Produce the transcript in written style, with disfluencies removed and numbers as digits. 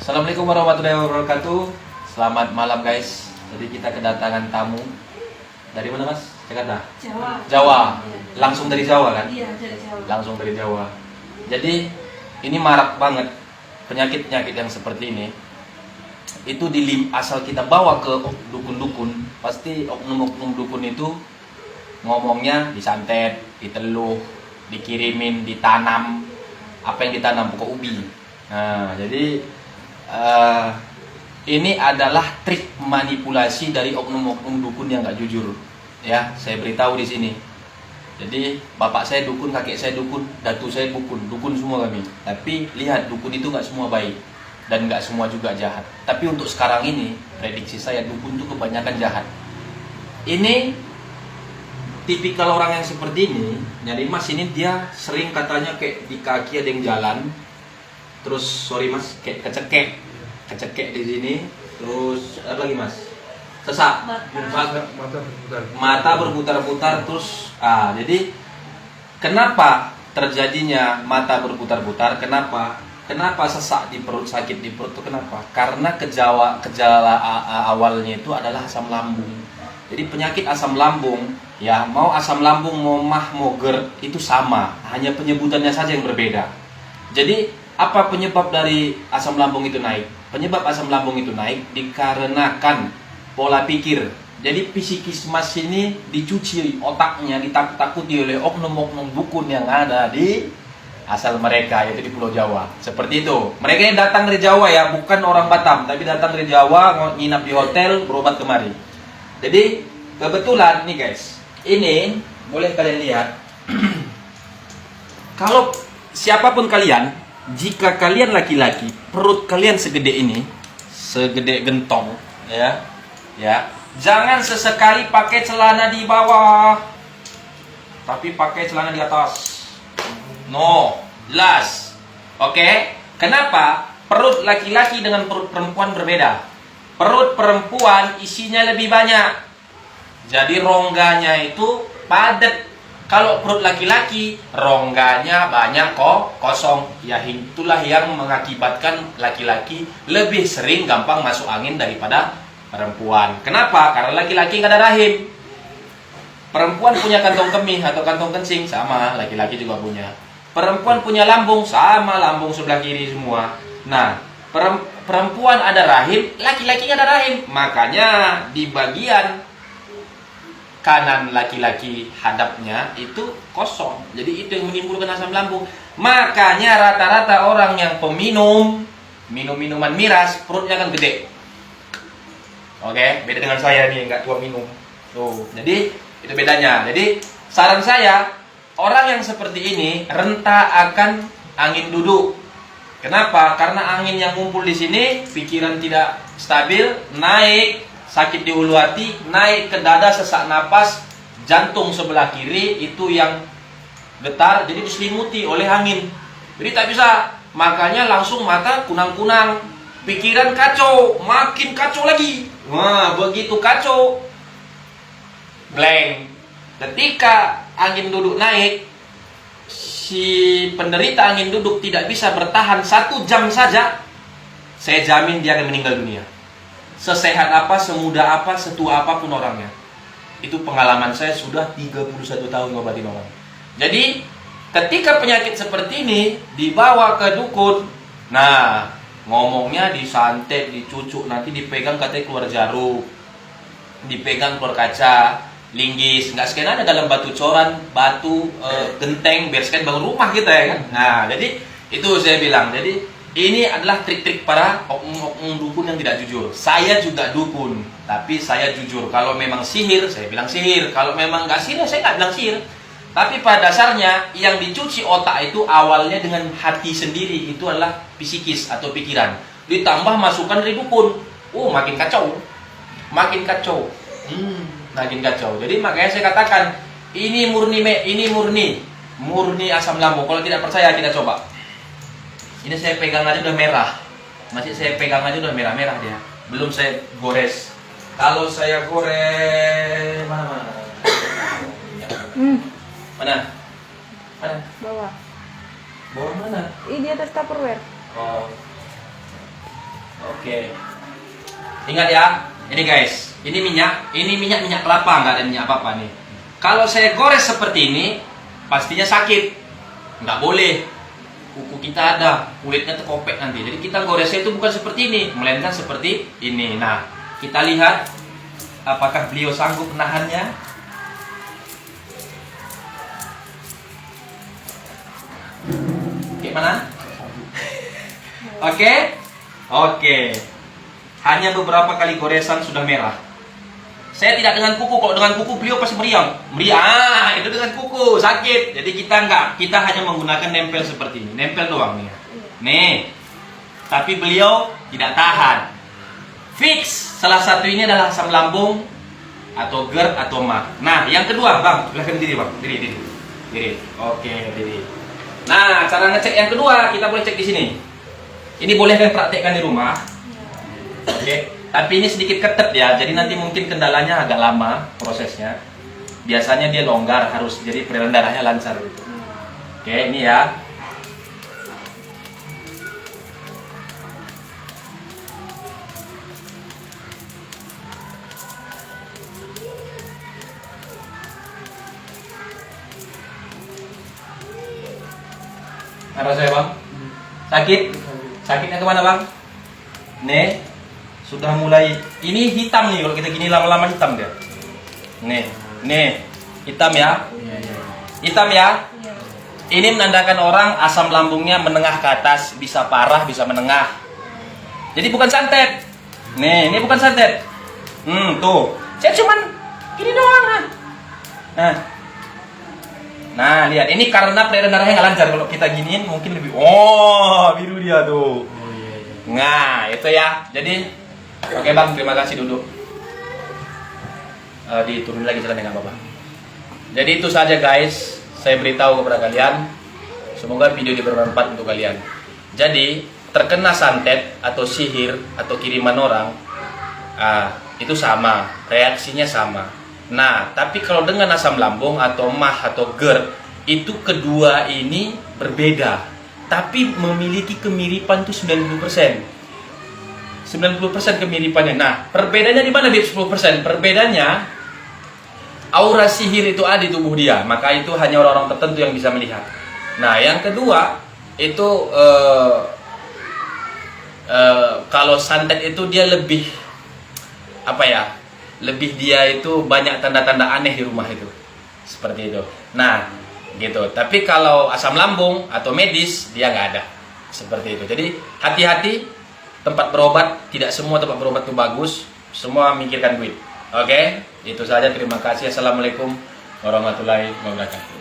Assalamualaikum warahmatullahi wabarakatuh. Selamat malam guys. Jadi kita kedatangan tamu. Dari mana mas? Jakarta? Jawa. Jawa. Iya. Langsung dari Jawa kan? Iya, dari Jawa. Langsung dari Jawa. Jadi ini marak banget penyakit-penyakit yang seperti ini. Itu asal kita bawa ke dukun-dukun, pasti oknum-oknum dukun itu ngomongnya disantet, diteluh, dikirimin, ditanam. Apa yang ditanam? Pokok ubi. Nah, jadi ini adalah trik manipulasi dari oknum-oknum dukun yang nggak jujur. Ya, saya beritahu di sini. Jadi bapak saya dukun, kakek saya dukun, datu saya dukun semua kami. Tapi lihat, dukun itu nggak semua baik dan nggak semua juga jahat. Tapi untuk sekarang ini, prediksi saya dukun itu kebanyakan jahat. Ini tipikal orang yang seperti ini. Jadi mas ini dia sering katanya kayak di kaki ada yang jalan. Terus sorry mas, kayak kecekek di sini. Terus apa lagi mas? Sesak, mata berputar-putar. Terus jadi kenapa terjadinya mata berputar-putar? Kenapa sesak di perut, sakit di perut itu kenapa? Karena gejala awalnya itu adalah asam lambung. Jadi penyakit asam lambung, ya mau asam lambung, mau mah, mau GERD itu sama, hanya penyebutannya saja yang berbeda. Jadi apa penyebab dari asam lambung itu naik? Penyebab asam lambung itu naik dikarenakan pola pikir. Jadi psikis mas ini dicuci otaknya, ditakut-takuti oleh oknum-oknum dukun yang ada di asal mereka, yaitu di Pulau Jawa. Seperti itu. Mereka yang datang dari Jawa ya, bukan orang Batam, tapi datang dari Jawa, nginap di hotel, berobat kemari. Jadi kebetulan nih guys, ini boleh kalian lihat. Kalau siapapun kalian, jika kalian laki-laki, perut kalian segede ini, segede gentong, ya, jangan sesekali pakai celana di bawah, tapi pakai celana di atas. No, jelas. Oke? Kenapa? Perut laki-laki dengan perut perempuan berbeda. Perut perempuan isinya lebih banyak, jadi rongganya itu padat. Kalau perut laki-laki, rongganya banyak kok, kosong. Ya itulah yang mengakibatkan laki-laki lebih sering gampang masuk angin daripada perempuan. Kenapa? Karena laki-laki nggak ada rahim. Perempuan punya kantong kemih atau kantong kencing, sama, laki-laki juga punya. Perempuan punya lambung, sama, lambung sebelah kiri semua. Nah, perempuan ada rahim, laki-laki nggak ada rahim. Makanya di bagian kanan laki-laki hadapnya itu kosong. Jadi itu yang menimbulkan asam lambung. Makanya rata-rata orang yang peminum minuman miras, perutnya kan gede. Oke, beda dengan saya nih, nggak tua minum. Tuh, jadi itu bedanya. Jadi saran saya, orang yang seperti ini renta akan angin duduk. Kenapa? Karena angin yang ngumpul di sini, pikiran tidak stabil, naik, sakit di hulu hati, naik ke dada, sesak napas, jantung sebelah kiri itu yang getar, jadi diselimuti oleh angin. Jadi tak bisa, makanya langsung mata kunang-kunang, pikiran kacau, makin kacau lagi. Wah, begitu kacau, blank. Ketika angin duduk naik, si penderita angin duduk tidak bisa bertahan 1 jam saja, saya jamin dia akan meninggal dunia. Sesehat apa, semuda apa, setua apapun orangnya. Itu pengalaman saya sudah 31 tahun ngobatin orang. Jadi ketika penyakit seperti ini dibawa ke dukun, nah ngomongnya disantet, dicucuk, nanti dipegang katanya keluar jarum, dipegang keluar kaca, linggis, nggak sekian ada dalam batu coran, batu genteng, biar sekalian bangun rumah kita ya kan. Nah jadi itu saya bilang, jadi ini adalah trik-trik para oknum dukun yang tidak jujur. Saya juga dukun, tapi saya jujur. Kalau memang sihir, saya bilang sihir. Kalau memang nggak sihir, saya nggak bilang sihir. Tapi pada dasarnya, yang dicuci otak itu awalnya dengan hati sendiri. Itu adalah psikis atau pikiran. Ditambah masukan dari dukun. Makin kacau. Makin kacau. Makin kacau. Jadi makanya saya katakan, ini murni asam lambung. Kalau tidak percaya, kita coba. Ini saya pegang aja udah merah. Masih saya pegang aja udah merah-merah dia. Belum saya gores. Kalau saya gores mana? Mana? Bawah. Bawah mana? Ini di atas Tupperware. Oh. Oke. Ingat ya, ini guys, ini minyak kelapa, nggak ada minyak apa-apa nih. Kalau saya gores seperti ini, pastinya sakit. Nggak boleh. Kuku kita ada, kulitnya terkopek nanti. Jadi kita goresnya itu bukan seperti ini, melainkan seperti ini. Nah, kita lihat apakah beliau sanggup menahannya. Gimana? Oke? Oke. Hanya beberapa kali goresan sudah merah. Saya tidak dengan kuku. Kalau dengan kuku beliau pasti meriang. Meriang. Itu dengan kuku sakit. Jadi kita enggak. Kita hanya menggunakan nempel seperti ini. Nempel doang nih. Nih. Tapi beliau tidak tahan. Fix. Salah satu ini adalah asam lambung atau GERD atau MAH. Nah, yang kedua, Bang. Silahkan diri, Bang. Diri. Oke, diri. Nah, cara ngecek yang kedua kita boleh cek di sini. Ini boleh kalian praktekkan di rumah. Oke, tapi ini sedikit ketat ya. Jadi nanti mungkin kendalanya agak lama prosesnya. Biasanya dia longgar harus, jadi peredaran darahnya lancar gitu. Oke, ini ya. Apa saya, Bang? Sakit? Sakitnya kemana, Bang? Nih, sudah mulai. Ini hitam nih, kalau kita gini lama-lama hitam dia. Nih, hitam ya. Hitam ya. Ini menandakan orang asam lambungnya menengah ke atas, bisa parah, bisa menengah. Jadi bukan santet. Nih, ini bukan santet. Tuh. Saya cuman gini doang kan. Nah, lihat, ini karena peredaran darahnya nggak lancar. Kalau kita giniin mungkin lebih. Oh, biru dia tuh. Nah, itu ya. Jadi, oke Bang, terima kasih, duduk. Diturunin lagi celananya, nggak apa-apa. Jadi itu saja guys, saya beritahu kepada kalian. Semoga video ini bermanfaat untuk kalian. Jadi, terkena santet atau sihir atau kiriman orang, itu sama, reaksinya sama. Nah, tapi kalau dengan asam lambung atau MAH atau GERD, itu kedua ini berbeda. Tapi memiliki kemiripan itu 90%. 90% kemiripannya. Nah, perbedaannya di mana, Bib? 10%. Perbedaannya, aura sihir itu ada di tubuh dia. Maka itu hanya orang-orang tertentu yang bisa melihat. Nah, yang kedua, itu kalau santet itu dia lebih, lebih dia itu banyak tanda-tanda aneh di rumah itu. Seperti itu. Nah, gitu. Tapi kalau asam lambung atau medis dia nggak ada. Seperti itu. Jadi hati-hati tempat berobat, tidak semua tempat berobat itu bagus. Semua mikirkan duit. Oke? Itu saja, terima kasih. Assalamualaikum warahmatullahi wabarakatuh.